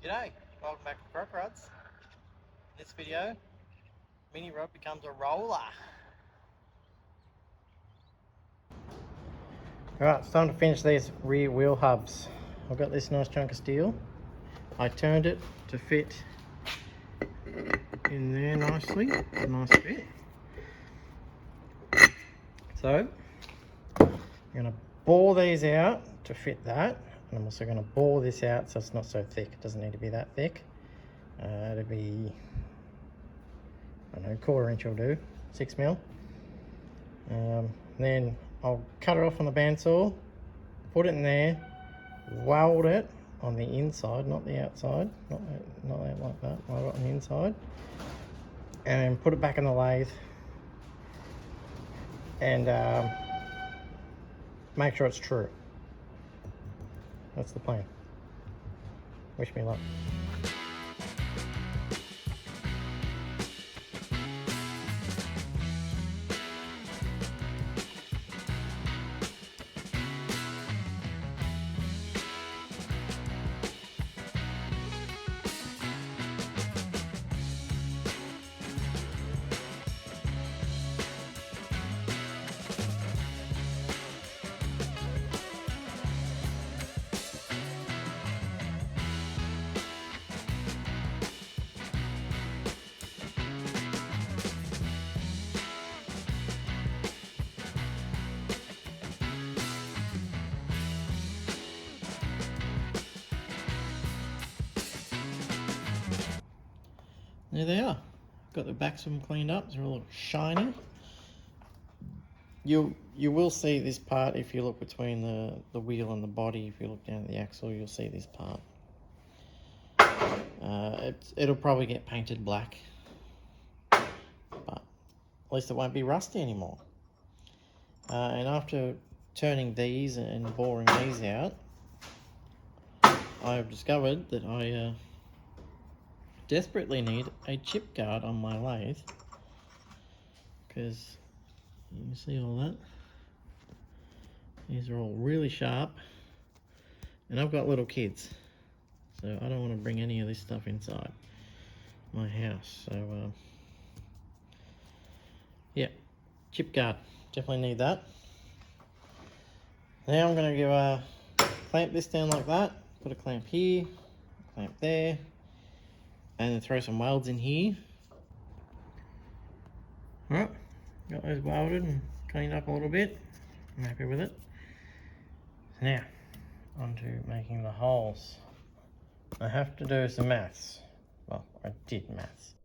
G'day, welcome back to CROC. In this video, mini rod becomes a roller. Alright, it's time to finish these rear wheel hubs. I've got this nice chunk of steel. I turned it to fit in there nicely, a nice fit. So, I'm going to bore these out to fit that. And I'm also going to bore this out so it's not so thick. It doesn't need to be that thick. It'll be, I don't know, 1/4 inch will do, 6 mil. Then I'll cut it off on the bandsaw, put it in there, weld it on the inside, not the outside, not like that, weld it on the inside, and put it back in the lathe, and make sure it's true. That's the plan. Wish me luck. There they are. Got the backs of them cleaned up. They're all shiny. You will see this part if you look between the wheel and the body. If you look down at the axle, you'll see this part. It'll probably get painted black, but at least it won't be rusty anymore. And after turning these and boring these out, I have discovered that I desperately need a chip guard on my lathe, because you can see all that. These are all really sharp, and I've got little kids, so I don't want to bring any of this stuff inside my house. So yeah, chip guard, definitely need that. Now I'm going to clamp this down like that, put a clamp here, clamp there, and then throw some welds in here. Alright, got those welded and cleaned up a little bit. I'm happy with it. Now, on to making the holes. I have to do some maths. Well, I did maths.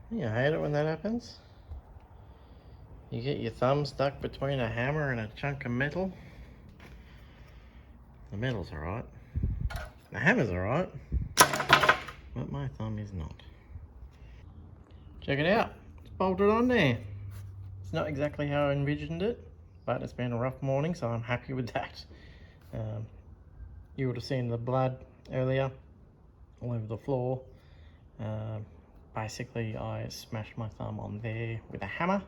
You hate it when that happens. You get your thumb stuck between a hammer and a chunk of metal. The metal's alright. The hammer's alright. But my thumb is not. Check it out. It's bolted on there. It's not exactly how I envisioned it, but it's been a rough morning, so I'm happy with that. You would have seen the blood earlier all over the floor. Basically, I smashed my thumb on there with a hammer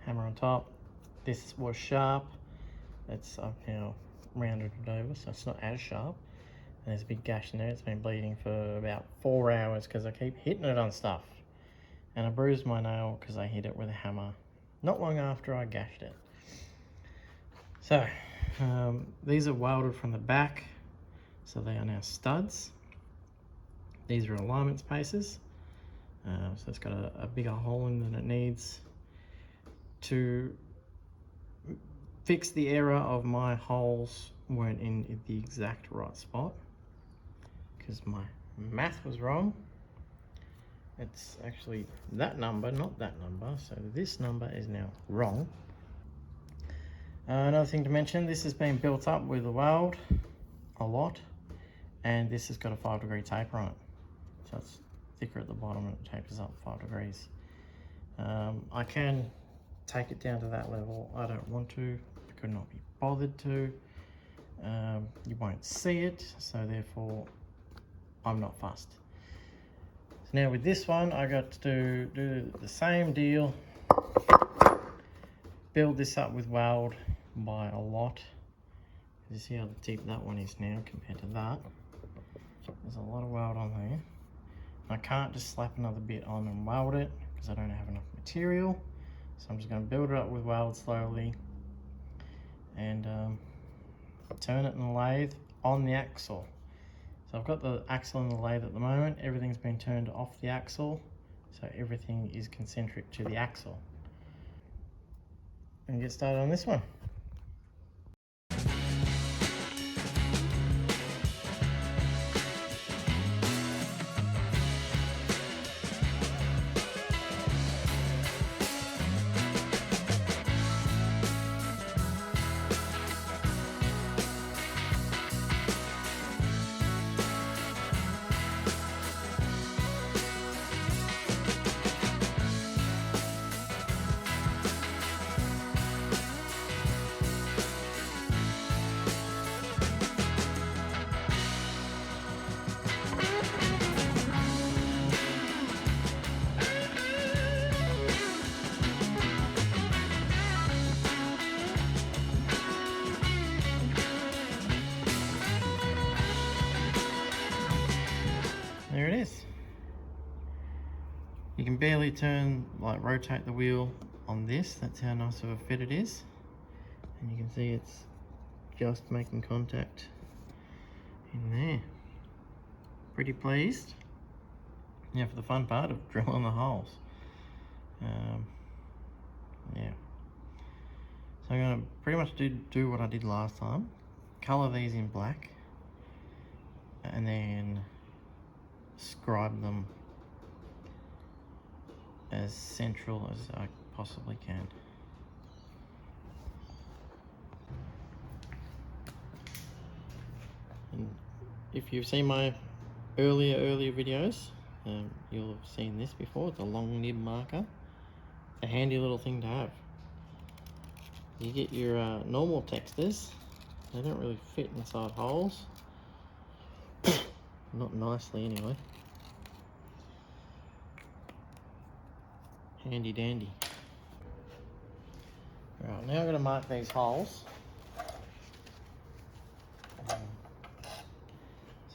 on top. This was sharp. I've now rounded it over, so it's not as sharp. And there's a big gash in there. It's been bleeding for about 4 hours because I keep hitting it on stuff. And I bruised my nail because I hit it with a hammer not long after I gashed it. So these are welded from the back, so they are now studs. These are alignment spacers. So it's got a bigger hole in than it needs to fix the error of my holes weren't in the exact right spot, because my math was wrong. It's actually that number, not that number, so this number is now wrong. Another thing to mention, this has been built up with a weld a lot, and this has got a 5-degree taper on it, so it's thicker at the bottom and it tapers up 5 degrees. I can take it down to that level. I don't want to, I could not be bothered to. You won't see it, so therefore I'm not fussed. So now with this one, I got to do the same deal build this up with weld by a lot. You see how deep that one is now compared to that. There's a lot of weld on there. I can't just slap another bit on and weld it because I don't have enough material. So I'm just going to build it up with weld slowly and turn it in the lathe on the axle. So I've got the axle in the lathe at the moment. Everything's been turned off the axle, so everything is concentric to the axle. And get started on this one. There it is. You can barely rotate the wheel on this. That's how nice of a fit it is. And you can see it's just making contact in there. Pretty pleased. Yeah, for the fun part of drilling the holes. Yeah. So I'm going to pretty much do what I did last time. Colour these in black. And then scribe them as central as I possibly can. And if you've seen my earlier videos, you'll have seen this before. It's a long nib marker. It's a handy little thing to have. You get your normal texters, they don't really fit inside holes. Not nicely anyway. Handy dandy. Right, now I'm going to mark these holes. So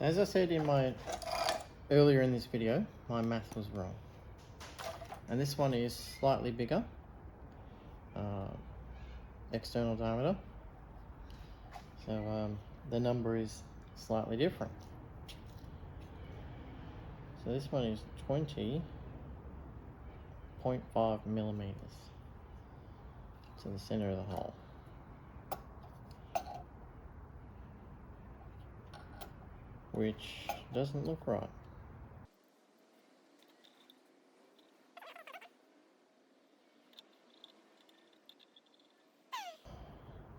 as I said earlier in this video, my math was wrong. And this one is slightly bigger, external diameter. So the number is slightly different. So this one is 20.5 millimeters to the center of the hole. Which doesn't look right.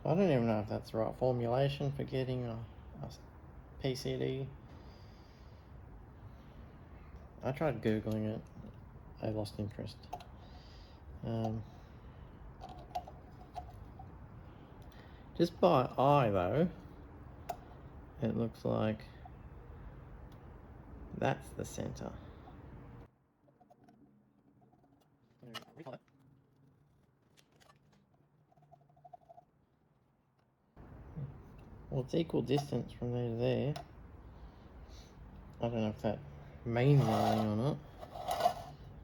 I don't even know if that's the right formulation for getting a PCD. I tried Googling it, I lost interest. Just by eye though, it looks like that's the center. Well, it's equal distance from there to there. I don't know if that means anything or not,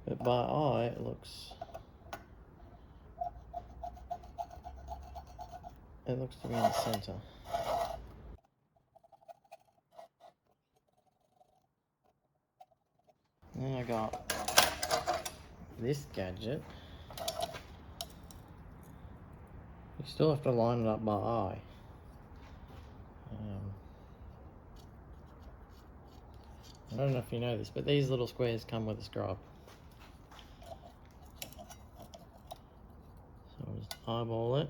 but by eye it looks to be in the center. And then I got this gadget. You still have to line it up by eye. I don't know if you know this, but these little squares come with a scribe. So I'll just eyeball it.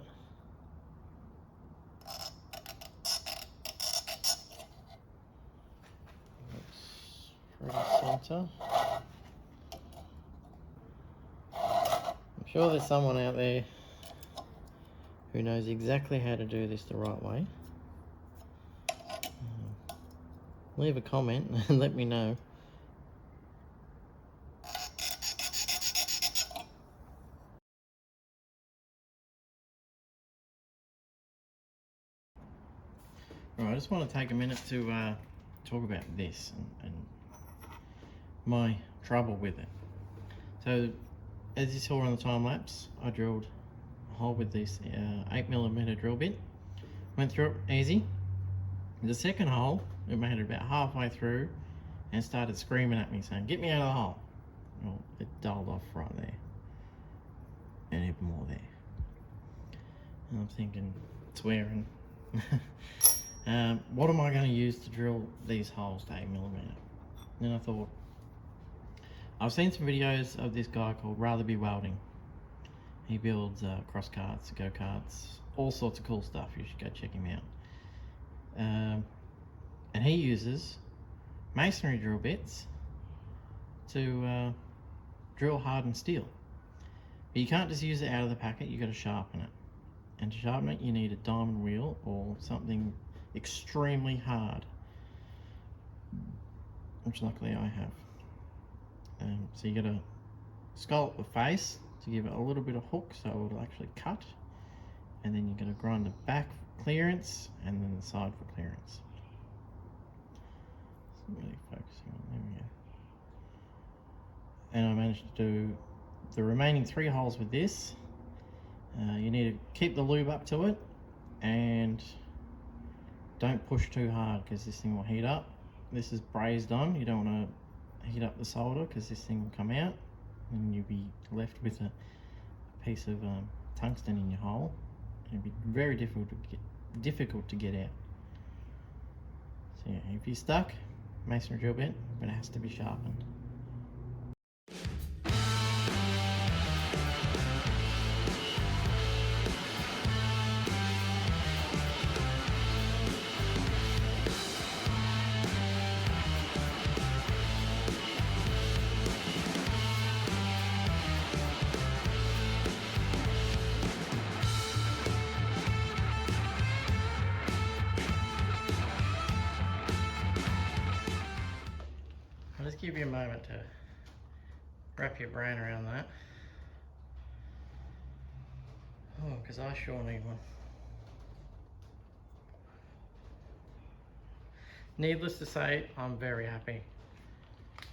Looks pretty center. I'm sure there's someone out there who knows exactly how to do this the right way. Leave a comment and let me know. Right, I just want to take a minute to talk about this and my trouble with it. So, as you saw on the time lapse, I drilled a hole with this 8mm drill bit. Went through it easy. The second hole, it made it about halfway through and started screaming at me saying, "Get me out of the hole." Well, it dulled off right there. And even more there. And I'm thinking, it's wearing. What am I going to use to drill these holes to 8mm? Then I thought, I've seen some videos of this guy called Welding. He builds cross carts, go karts, all sorts of cool stuff. You should go check him out. And he uses masonry drill bits to drill hardened steel. But you can't just use it out of the packet, you've got to sharpen it. And to sharpen it, you need a diamond wheel or something extremely hard, which luckily I have. So you got to scallop the face to give it a little bit of hook so it'll actually cut, and then you're going to grind the back for clearance and then the side for clearance. So really focusing on, there we go. And I managed to do the remaining 3 holes with this. You need to keep the lube up to it and don't push too hard because this thing will heat up. This is brazed on, you don't want to heat up the solder because this thing will come out and you'll be left with a piece of tungsten in your hole. It'll be very difficult to get out. So yeah, if you're stuck, masonry drill bit, but it has to be sharpened. I'll just give you a moment to wrap your brain around that. Oh, because I sure need one. Needless to say, I'm very happy.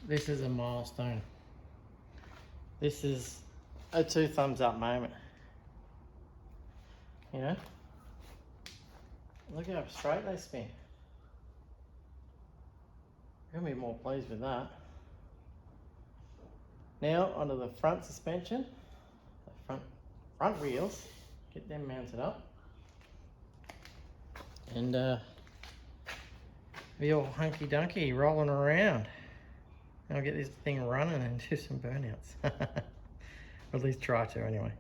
This is a milestone. This is a 2 thumbs up moment. You know? Look how straight they spin. I'm gonna be more pleased with that. Now onto the front suspension, the front wheels. Get them mounted up, and be all hunky dunky rolling around. I'll get this thing running and do some burnouts, or at least try to anyway.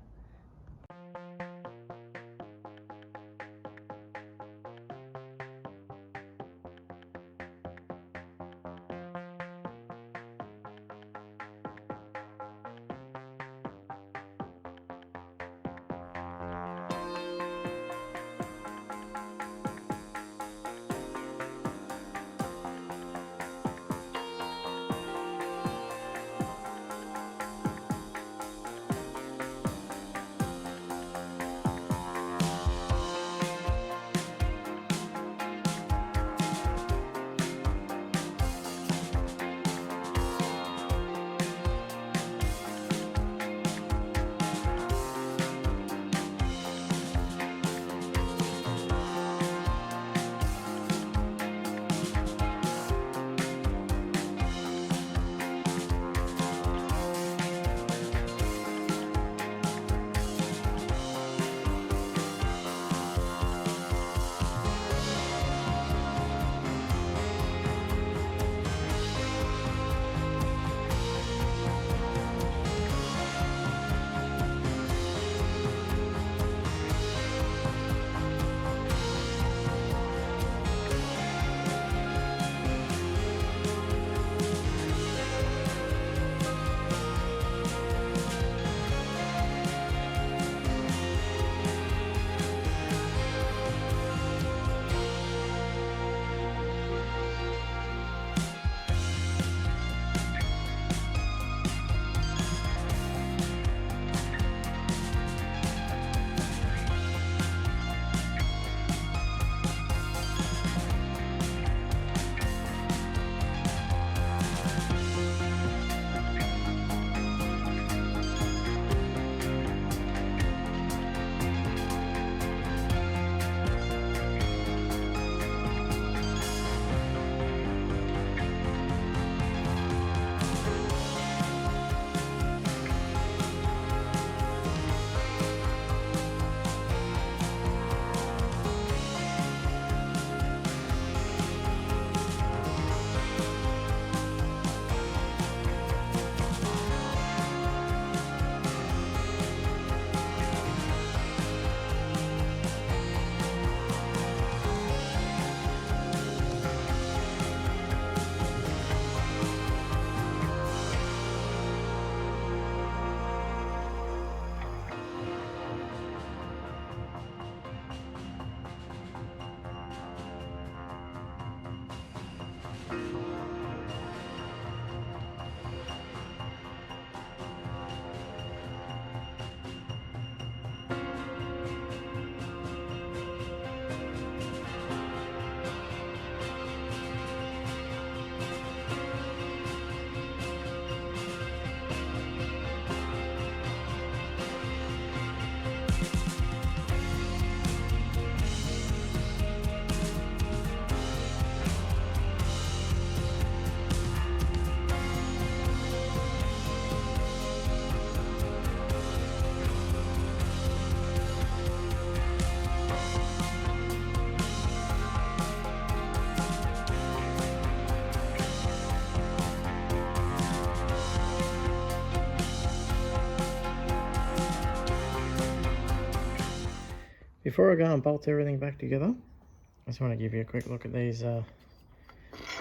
Before I go and bolt everything back together, I just want to give you a quick look at these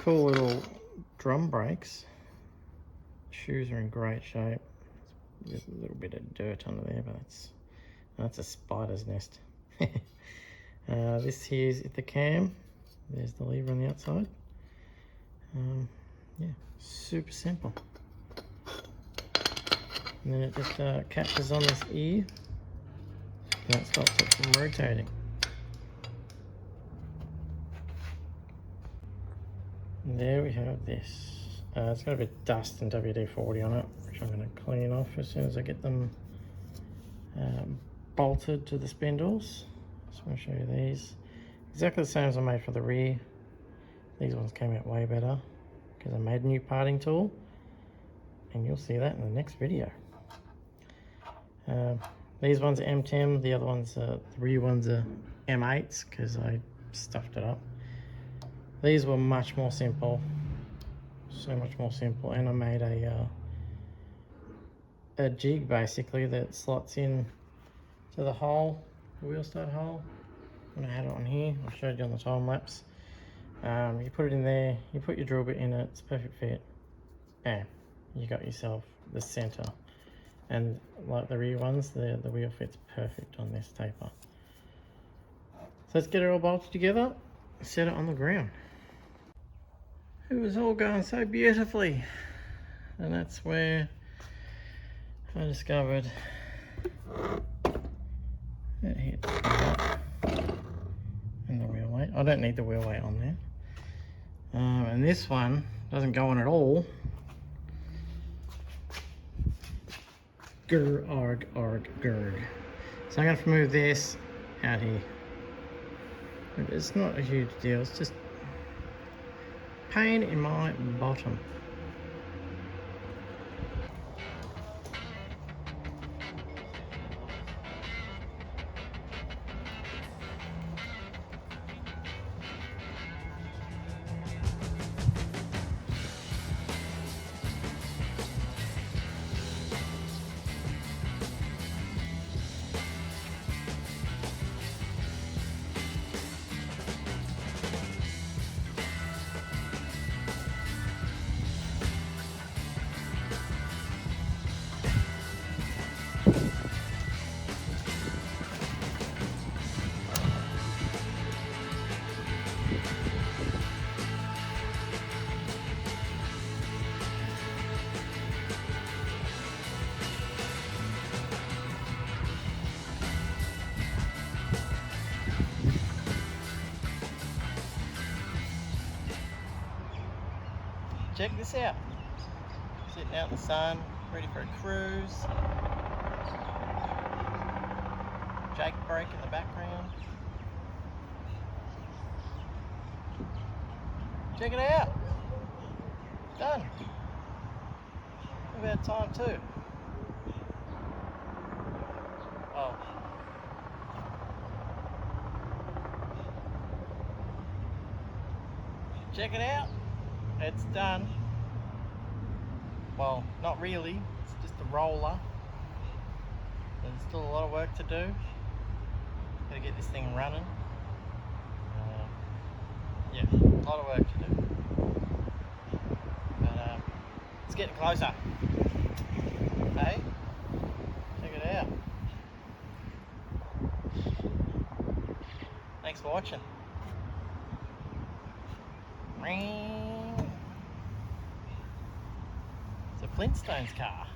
cool little drum brakes. Shoes are in great shape. There's a little bit of dirt under there, but that's a spider's nest. This here's the cam. There's the lever on the outside. Yeah, super simple. And then it just catches on this ear, and that stops it from rotating. And there we have this. It's got a bit of dust and WD-40 on it, which I'm going to clean off as soon as I get them bolted to the spindles. Just want to show you these. Exactly the same as I made for the rear. These ones came out way better because I made a new parting tool, and you'll see that in the next video. These ones are M10, the other ones, the rear ones are M8s because I stuffed it up. These were much more simple, so much more simple, and I made a jig basically that slots in to the hole, the wheel stud hole. And I had it on here, I showed you on the time lapse. You put it in there, you put your drill bit in it, it's a perfect fit. Bam, you got yourself the center. And like the rear ones, the wheel fits perfect on this taper. So let's get it all bolted together, set it on the ground. It was all going so beautifully, and that's where I discovered it hits that and the wheel weight. I don't need the wheel weight on there. And this one doesn't go on at all. Grr, arg, arg, grr. So I'm going to move this out here. It's not a huge deal, it's just pain in my bottom. Check this out. Sitting out in the sun, ready for a cruise. Jake brake in the background. Check it out. Done. About time too. Oh. Check it out. It's done. Well, not really. It's just a roller. There's still a lot of work to do. Gotta get this thing running. Yeah, a lot of work to do. But it's getting closer. Hey, check it out. Thanks for watching. It's a Flintstones car.